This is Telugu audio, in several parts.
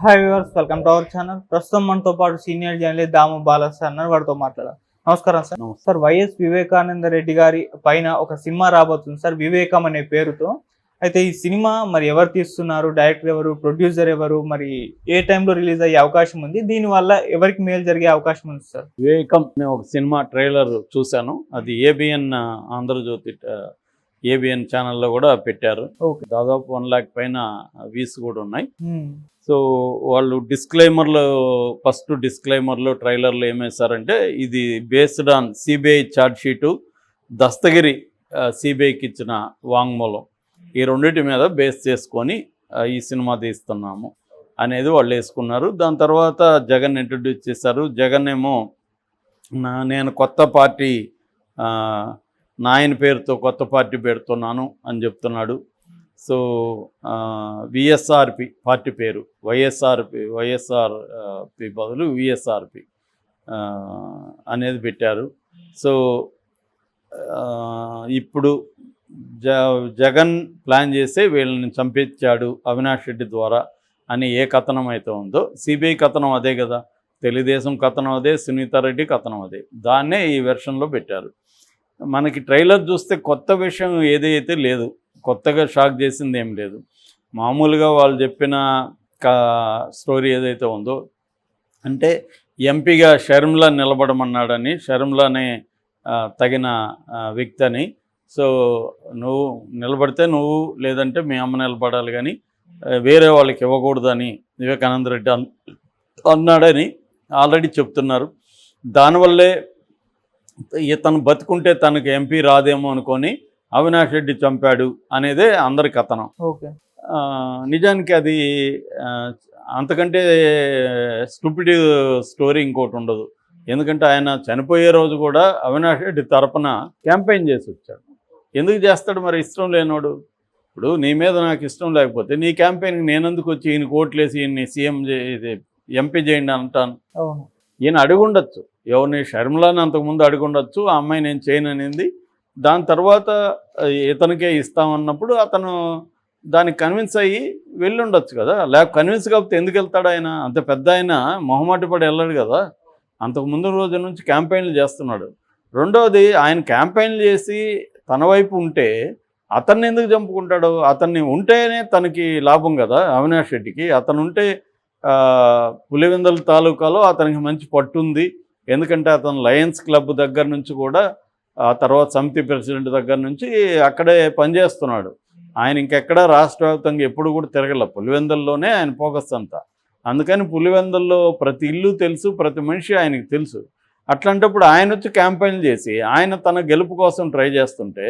Hi viewers, welcome to our channel. ప్రస్తుతం మనతో పాటు సీనియర్ జర్నలిస్ట్ దాము బాలాస్ అన్నారు, వాడితో మాట్లాడారు. నమస్కారం sir. Sir, YS Vivekananda Reddy గారి పైన ఒక సినిమా రాబోతుంది సార్, వివేకం అనే పేరుతో. అయితే ఈ సినిమా మరి ఎవరు తీస్తున్నారు, డైరెక్టర్ ఎవరు, ప్రొడ్యూసర్ ఎవరు, మరి ఏ టైంలో రిలీజ్ అయ్యే అవకాశం ఉంది, దీనివల్ల ఎవరికి మేలు జరిగే అవకాశం ఉంది సార్? వివేకం అనే ఒక సినిమా ట్రైలర్ చూశాను. అది ఏబిఎన్ ఆంధ్రజ్యోతి ఏబిఎన్ ఛానల్లో కూడా పెట్టారు. దాదాపు 1 lakh పైన వ్యూస్ కూడా ఉన్నాయి. సో వాళ్ళు ఫస్ట్ డిస్క్లైమర్లో ట్రైలర్లో ఏమేశారంటే, ఇది based on CBI charge sheet, Dastagiri సిబిఐకి ఇచ్చిన వాంగ్మూలం, ఈ రెండింటి మీద బేస్ చేసుకొని ఈ సినిమా తీస్తున్నాము అనేది వాళ్ళు వేసుకున్నారు. దాని తర్వాత జగన్ ఇంట్రడ్యూస్ చేశారు. జగన్ ఏమో నేను కొత్త పార్టీ, నాయన పేరుతో కొత్త పార్టీ పెడుతున్నాను అని చెప్తున్నాడు. సో విఎస్ఆర్పి పార్టీ పేరు, వైఎస్ఆర్పి బదులు విఎస్ఆర్పి అనేది పెట్టారు. సో ఇప్పుడు జగన్ ప్లాన్ చేసే వీళ్ళని చంపించాడు అవినాష్ రెడ్డి ద్వారా అని ఏ కథనం అయితే ఉందో, సిబిఐ కథనం అదే కదా, తెలుగుదేశం కథనం అదే, సునీతారెడ్డి కథనం అదే, దాన్నే ఈ వెర్షన్లో పెట్టారు. మనకి ట్రైలర్ చూస్తే కొత్త విషయం ఏదైతే లేదు, కొత్తగా షాక్ చేసింది ఏం లేదు. మామూలుగా వాళ్ళు చెప్పిన స్టోరీ ఏదైతే ఉందో, అంటే ఎంపీగా షర్మిలా నిలబడమన్నాడని, షర్మిలానే తగిన వ్యక్తి అని, సో నువ్వు నిలబడితే నువ్వు, లేదంటే మీ అమ్మ నిలబడాలి, కానీ వేరే వాళ్ళకి ఇవ్వకూడదని వివేకానంద రెడ్డి అన్నాడని ఆల్రెడీ చెప్తున్నారు. దానివల్లే ఇతను బతుకుంటే తనకు ఎంపీ రాదేమో అనుకొని అవినాష్ రెడ్డి చంపాడు అనేదే అందరి కథనం. నిజానికి అది అంతకంటే స్టూపిడ్ స్టోరీ ఇంకోటి ఉండదు. ఎందుకంటే ఆయన చనిపోయే రోజు కూడా అవినాష్ రెడ్డి తరపున క్యాంపెయిన్ చేసి వచ్చాడు. ఎందుకు చేస్తాడు మరి, ఇష్టం లేనోడు? ఇప్పుడు నీ మీద నాకు ఇష్టం లేకపోతే నీ క్యాంపెయిన్కి నేనెందుకు వచ్చి ఈయన కోట్లేసి ఈయన్ని సీఎం ఎంపీ చేయండి అంటాను? ఈయన అడుగుండొచ్చు, ఎవరిని, షర్మిలాని అంతకుముందు అడుగుండొచ్చు, ఆ అమ్మాయి నేను చేయను అనేది. దాని తర్వాత ఇతనికే ఇస్తామన్నప్పుడు అతను దానికి కన్విన్స్ అయ్యి వెళ్ళుండొచ్చు కదా. లేక కన్విన్స్ కాకపోతే ఎందుకు వెళ్తాడు ఆయన? అంత పెద్ద ఆయన మొహమాటి పడి వెళ్ళాడు కదా. అంతకుముందు రోజు నుంచి క్యాంపెయిన్లు చేస్తున్నాడు. రెండవది, ఆయన క్యాంపెయిన్లు చేసి తన వైపు ఉంటే అతన్ని ఎందుకు చంపుకుంటాడు? అతన్ని ఉంటేనే తనకి లాభం కదా అవినాష్ రెడ్డికి. అతను ఉంటే పులివెందుల తాలూకాలో అతనికి మంచి పట్టుంది. ఎందుకంటే అతను లయన్స్ క్లబ్ దగ్గర నుంచి కూడా, ఆ తర్వాత సమితి ప్రెసిడెంట్ దగ్గర నుంచి అక్కడే పనిచేస్తున్నాడు. ఆయన ఇంకెక్కడా రాష్ట్ర వ్యాప్తంగా ఎప్పుడు కూడా తిరగల, పులివెందుల్లోనే ఆయన ఫోకస్ అంతా. అందుకని పులివెందుల్లో ప్రతి ఇల్లు తెలుసు, ప్రతి మనిషి ఆయనకి తెలుసు. అట్లాంటప్పుడు ఆయన వచ్చి క్యాంపెయిన్ చేసి ఆయన తన గెలుపు కోసం ట్రై చేస్తుంటే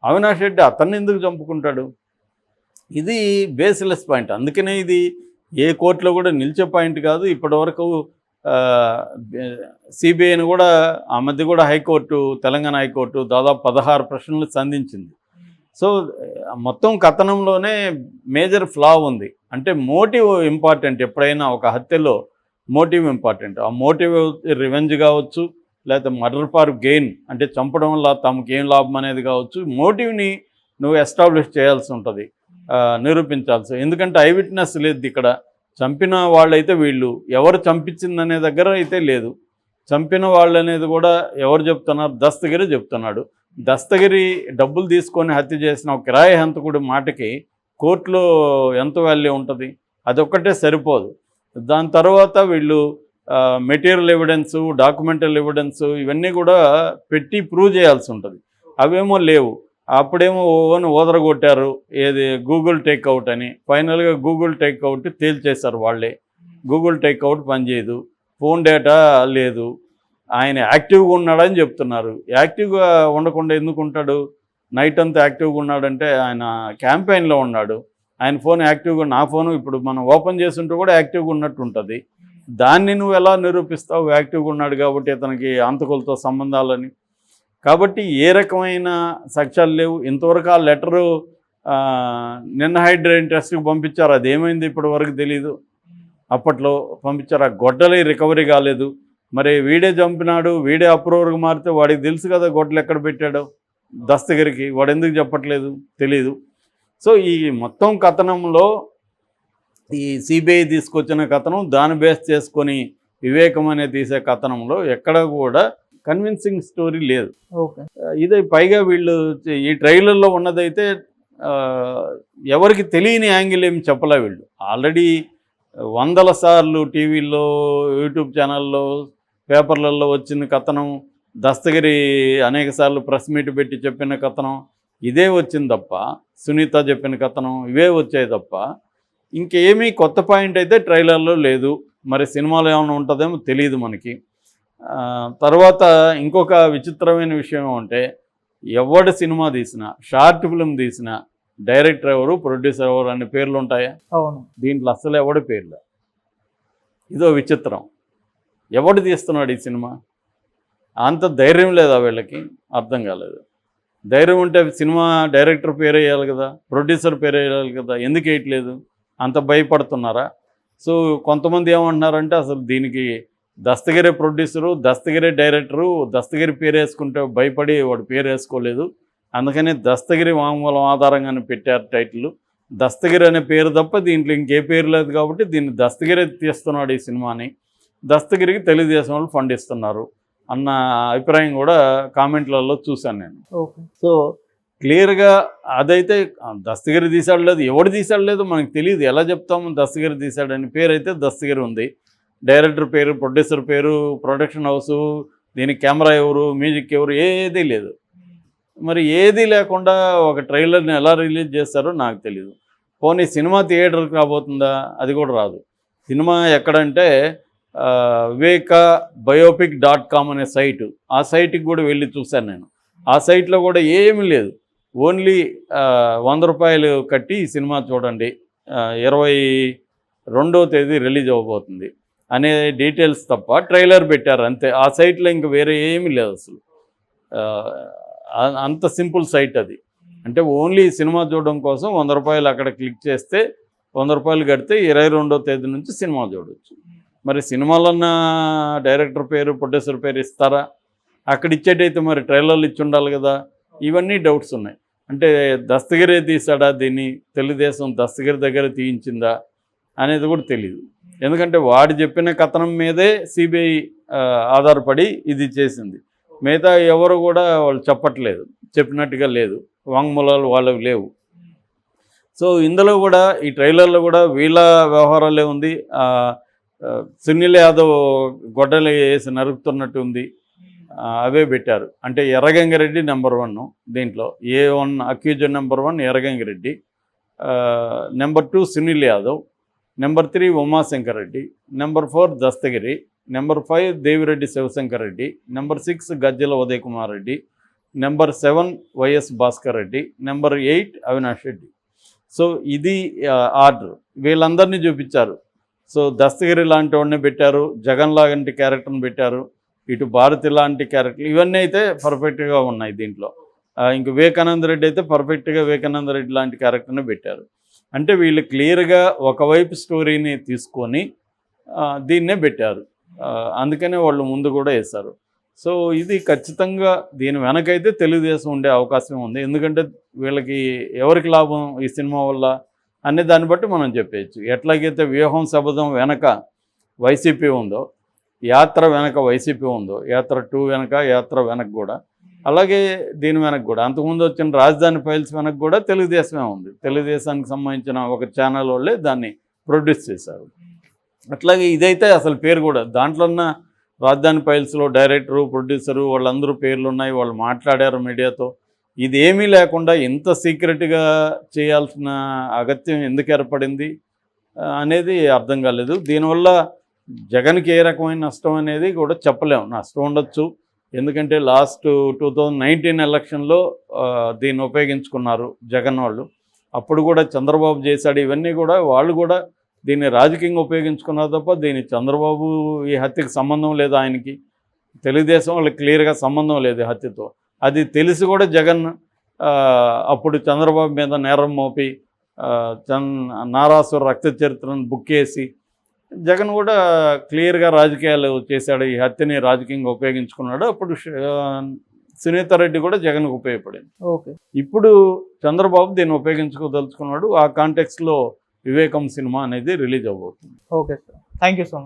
అవినాష్ రెడ్డి అతన్ని ఎందుకు చంపుకుంటాడు? ఇది బేస్లెస్ పాయింట్. అందుకనే ఇది ఏ కోర్టులో కూడా నిలిచే పాయింట్ కాదు. ఇప్పటివరకు సిబిఐని కూడా, ఆ మధ్య కూడా హైకోర్టు, తెలంగాణ హైకోర్టు దాదాపు 16 ప్రశ్నలు సంధించింది. సో మొత్తం కథనంలోనే మేజర్ ఫ్లా ఉంది. అంటే మోటివ్ ఇంపార్టెంట్. ఎప్పుడైనా ఒక హత్యలో మోటివ్ ఇంపార్టెంట్. ఆ మోటివ్ రివెంజ్ కావచ్చు, లేకపోతే మర్డర్ ఫార్ గెయిన్, అంటే చంపడం వల్ల తమకు ఏం లాభం అనేది కావచ్చు. మోటివ్ని నువ్వు ఎస్టాబ్లిష్ చేయాల్సి ఉంటుంది, నిరూపించాల్సి. ఎందుకంటే ఐ విట్నెస్ లేదు ఇక్కడ. చంపిన వాళ్ళైతే వీళ్ళు, ఎవరు చంపించిందనే దగ్గర అయితే లేదు. చంపిన వాళ్ళు అనేది కూడా ఎవరు చెప్తున్నారు? దస్తగిరి చెప్తున్నాడు. దస్తగిరి డబ్బులు తీసుకొని హత్య చేసిన ఒక కిరాయి హంతకుడి మాటకి కోర్టులో ఎంత వాల్యూ ఉంటుంది? అదొక్కటే సరిపోదు. దాని తర్వాత వీళ్ళు మెటీరియల్ ఎవిడెన్సు, డాక్యుమెంటల్ ఎవిడెన్సు ఇవన్నీ కూడా పెట్టి ప్రూవ్ చేయాల్సి ఉంటుంది. అవేమో లేవు. అప్పుడేమో ఓదరగొట్టారు, ఏది గూగుల్ టేక్అవుట్ అని. ఫైనల్గా గూగుల్ టేక్అవుట్ తేల్చేశారు వాళ్ళే. గూగుల్ టేక్అవుట్ పనిచేయదు, ఫోన్ డేటా లేదు. ఆయన యాక్టివ్గా ఉన్నాడని చెప్తున్నారు. యాక్టివ్గా ఉండకుండా ఎందుకు ఉంటాడు? నైట్ అంతా యాక్టివ్గా ఉన్నాడంటే ఆయన క్యాంపెయిన్లో ఉన్నాడు. ఆయన ఫోన్ యాక్టివ్గా, నా ఫోను ఇప్పుడు మనం ఓపెన్ చేస్తుంటే కూడా యాక్టివ్గా ఉన్నట్టు ఉంటుంది. దాన్ని నువ్వు ఎలా నిరూపిస్తావు? యాక్టివ్గా ఉన్నాడు కాబట్టి అతనికి అంతకులతో సంబంధాలని. కాబట్టి ఏ రకమైన సాక్ష్యాలు లేవు. ఇంతవరకు ఆ లెటరు నిన్న హైడ్రేన్ టెస్ట్కి పంపించారు, అదేమైంది ఇప్పటి వరకు తెలీదు. అప్పట్లో పంపించారు, ఆ గొడ్డలి రికవరీ కాలేదు. మరి వీడే చంపినాడు, వీడే అప్రూవర్గా మారితే వాడికి తెలుసు కదా గొడ్డలు ఎక్కడ పెట్టాడో. దస్తగిరికి వాడు ఎందుకు చెప్పట్లేదు తెలీదు. సో ఈ మొత్తం కథనంలో ఈ సిబిఐ తీసుకొచ్చిన కథనం దాన్ని బేస్ చేసుకొని వివేకం అనే తీసే కథనంలో ఎక్కడ కూడా కన్విన్సింగ్ స్టోరీ లేదు. ఓకే. ఇదే పైగా వీళ్ళు ఈ ట్రైలర్లో ఉన్నదైతే ఎవరికి తెలియని యాంగిల్ ఏమి చెప్పలే. వీళ్ళు ఆల్రెడీ వందల సార్లు టీవీల్లో, యూట్యూబ్ ఛానల్లో, పేపర్లలో వచ్చిన కథనం, దస్తగిరి అనేక సార్లు ప్రెస్ మీట్ పెట్టి చెప్పిన కథనం ఇదే వచ్చింది తప్ప, సునీత చెప్పిన కథనం ఇవే వచ్చాయి తప్ప ఇంకేమీ కొత్త పాయింట్ అయితే ట్రైలర్లో లేదు. మరి సినిమాలో ఏమైనా ఉంటుందేమో తెలియదు మనకి. తర్వాత ఇంకొక విచిత్రమైన విషయం అంటే ఎవడు సినిమా తీసినా, షార్ట్ ఫిల్మ్ తీసినా డైరెక్టర్ ఎవరు, ప్రొడ్యూసర్ ఎవరు అనే పేర్లు ఉంటాయా? అవును. దీంట్లో అస్సలు ఎవడి పేర్లు. ఇదో విచిత్రం. ఎవడు తీస్తున్నాడు ఈ సినిమా? అంత ధైర్యం లేదా వీళ్ళకి? అర్థం కాలేదు. ధైర్యం ఉంటే సినిమా డైరెక్టర్ పేరు వేయాలి కదా, ప్రొడ్యూసర్ పేరు వేయాలి కదా, ఎందుకు వేయట్లేదు? అంత భయపడుతున్నారా? సో కొంతమంది ఏమంటున్నారంటే అసలు దీనికి దస్తగిరి ప్రొడ్యూసరు, దస్తగిరి డైరెక్టరు, దస్తగిరి పేరు వేసుకుంటే భయపడి వాడు పేరు వేసుకోలేదు, అందుకని దస్తగిరి వాంగ్మూలం ఆధారంగానే పెట్టారు టైటిల్. దస్తగిరి అనే పేరు తప్ప దీంట్లో ఇంకే పేరు లేదు కాబట్టి దీన్ని దస్తగిరి తీస్తున్నాడు ఈ సినిమాని, దస్తగిరికి తెలుగుదేశం వాళ్ళు ఫండ్ ఇస్తున్నారు అన్న అభిప్రాయం కూడా కామెంట్లలో చూశాను నేను. ఓకే. సో క్లియర్గా అదైతే దస్తగిరి తీసాడు లేదు, ఎవడు తీసాడు లేదు మనకు తెలియదు. ఎలా చెప్తాము దస్తగిరి తీసాడని? పేరు అయితే దస్తగిరి ఉంది, డైరెక్టర్ పేరు, ప్రొడ్యూసర్ పేరు, ప్రొడక్షన్ హౌసు, దీనికి కెమెరా ఎవరు, మ్యూజిక్ ఎవరు, ఏదీ లేదు. మరి ఏదీ లేకుండా ఒక ట్రైలర్ని ఎలా రిలీజ్ చేస్తారో నాకు తెలియదు. పోనీ సినిమా థియేటర్కి రాబోతుందా? అది కూడా రాదు. సినిమా ఎక్కడంటే వివేక బయోపిక్.com అనే సైటు, ఆ సైట్కి కూడా వెళ్ళి చూశాను నేను. ఆ సైట్లో కూడా ఏమీ లేదు. ఓన్లీ 100 రూపాయలు కట్టి ఈ సినిమా చూడండి, 22వ తేదీ రిలీజ్ అవ్వబోతుంది అనే డీటెయిల్స్ తప్ప ట్రైలర్ పెట్టారు అంతే. ఆ సైట్లో ఇంక వేరే ఏమీ లేదు అసలు. అంత సింపుల్ సైట్ అది. అంటే ఓన్లీ సినిమా చూడడం కోసం 100 రూపాయలు అక్కడ క్లిక్ చేస్తే 100 రూపాయలు కడితే 22వ తేదీ నుంచి సినిమా చూడవచ్చు. మరి సినిమాలన్న డైరెక్టర్ పేరు, ప్రొడ్యూసర్ పేరు ఇస్తారా? అక్కడ ఇచ్చేటైతే మరి ట్రైలర్లు ఇచ్చి ఉండాలి కదా. ఇవన్నీ డౌట్స్ ఉన్నాయి. అంటే దస్తగిరి తీసాడా దీన్ని, తెలుగుదేశం దస్తగిరి దగ్గర తీయించిందా అనేది కూడా తెలియదు. ఎందుకంటే వాడు చెప్పిన కథనం మీదే సిబిఐ ఆధారపడి ఇది చేసింది. మిగతా ఎవరు కూడా వాళ్ళు చెప్పట్లేదు, చెప్పినట్టుగా లేదు, వాంగ్మూలాలు వాళ్ళవి లేవు. సో ఇందులో కూడా ఈ ట్రైలర్లో కూడా వీళ్ళ వ్యవహారాలే ఉంది. సునీల్ యాదవ్ గొడ్డలు వేసి నరుకుతున్నట్టు ఉంది, అవే పెట్టారు. అంటే ఎర్రగంగిరెడ్డి నెంబర్ 1 దీంట్లో, A1 accused number 1 Erragangireddy, number 2 Sunil Yadav, number 3 Umashankar Reddy, number 4 Dastagiri, number 5 Devireddy Sivasankar Reddy, number 6 Gajjala Uday Kumar Reddy, number 7 YS Bhaskar Reddy, number 8 Avinash Reddy. So ఇది ఆర్డర్. వీళ్ళందరినీ చూపించారు. సో దస్తగిరి లాంటి వాడిని పెట్టారు, జగన్ లాంటి క్యారెక్టర్ని పెట్టారు, ఇటు భారతి లాంటి క్యారెక్టర్లు, ఇవన్నీ అయితే పర్ఫెక్ట్గా ఉన్నాయి దీంట్లో. ఇంక వివేకానంద రెడ్డి అయితే పర్ఫెక్ట్గా వివేకానంద రెడ్డి లాంటి క్యారెక్టర్ని పెట్టారు. అంటే వీళ్ళు క్లియర్గా ఒకవైపు స్టోరీని తీసుకొని దీన్నే పెట్టారు. అందుకనే వాళ్ళు ముందు కూడా వేశారు. సో ఇది ఖచ్చితంగా దీని వెనకైతే తెలుగుదేశం ఉండే అవకాశం ఉంది. ఎందుకంటే వీళ్ళకి ఎవరికి లాభం ఈ సినిమా వల్ల అనే దాన్ని బట్టి మనం చెప్పేయచ్చు. ఎట్లాగైతే వ్యూహం శబదం వెనక వైసీపీ ఉందో, యాత్ర వెనక వైసీపీ ఉందో, యాత్ర 2 వెనక, యాత్ర వెనక కూడా, అలాగే దీని వెనక కూడా అంతకుముందు వచ్చిన రాజధాని ఫైల్స్ వెనక కూడా తెలుగుదేశమే ఉంది. తెలుగుదేశానికి సంబంధించిన ఒక ఛానల్ వాళ్ళే దాన్ని ప్రొడ్యూస్ చేశారు. అట్లాగే ఇదైతే అసలు పేరు కూడా దాంట్లో ఉన్న రాజధాని ఫైల్స్లో డైరెక్టరు, ప్రొడ్యూసరు వాళ్ళందరూ పేర్లు ఉన్నాయి, వాళ్ళు మాట్లాడారు మీడియాతో. ఇది ఏమీ లేకుండా ఇంత సీక్రెట్గా చేయాల్సిన అగత్యం ఎందుకు ఏర్పడింది అనేది అర్థం కాలేదు. దీనివల్ల జగన్కి ఏ రకమైన నష్టం అనేది కూడా చెప్పలేము. నష్టం ఉండొచ్చు, ఎందుకంటే లాస్ట్ 2019 ఎలక్షన్లో దీన్ని ఉపయోగించుకున్నారు జగన్ వాళ్ళు. అప్పుడు కూడా చంద్రబాబు చేశాడు. ఇవన్నీ కూడా వాళ్ళు కూడా దీన్ని రాజకీయంగా ఉపయోగించుకున్నారు తప్ప దీని చంద్రబాబు ఈ హత్యకు సంబంధం లేదు. ఆయనకి తెలుగుదేశం వాళ్ళకి క్లియర్గా సంబంధం లేదు ఈ హత్యతో. అది తెలిసి కూడా జగన్ అప్పుడు చంద్రబాబు మీద నేరం మోపి నారాసుర రక్త చరిత్రను బుక్ చేసి జగన్ కూడా క్లియర్గా రాజకీయాలు చేశాడు. ఈ హత్యని రాజకీయంగా ఉపయోగించుకున్నాడు. అప్పుడు సునీత రెడ్డి కూడా జగన్కు ఉపయోగపడింది. ఓకే. ఇప్పుడు చంద్రబాబు దీన్ని ఉపయోగించుకోదలుచుకున్నాడు. ఆ కాంటెక్స్లో వివేకం సినిమా అనేది రిలీజ్ అవబోతుంది. Okay sir, thank you so much.